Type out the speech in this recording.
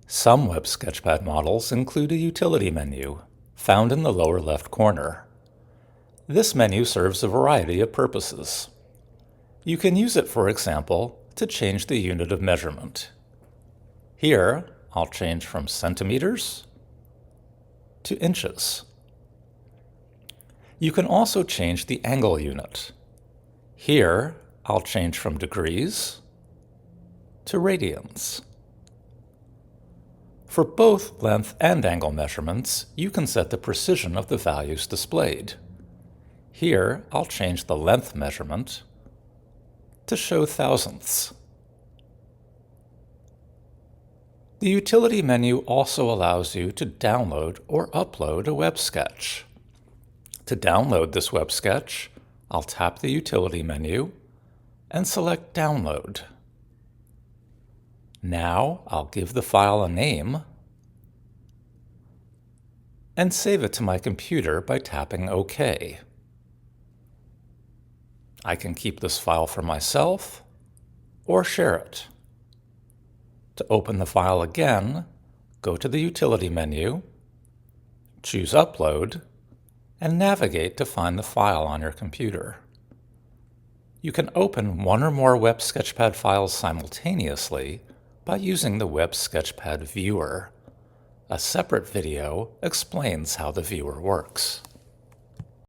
Some web Sketchpad models include a utility menu, found in the lower left corner. This menu serves a variety of purposes. You can use it, for example, to change the unit of measurement. Here, I'll change from centimeters to inches. You can also change the angle unit. Here, I'll change from degrees to radians. For both length and angle measurements, you can set the precision of the values displayed. Here, I'll change the length measurement to show thousandths. The utility menu also allows you to download or upload a web sketch. To download this web sketch, I'll tap the utility menu and select Download. Now I'll give the file a name and save it to my computer by tapping OK. I can keep this file for myself or share it. To open the file again, go to the utility menu, choose Upload, and navigate to find the file on your computer. You can open one or more Web Sketchpad files simultaneously by using the Web Sketchpad Viewer. A separate video explains how the viewer works.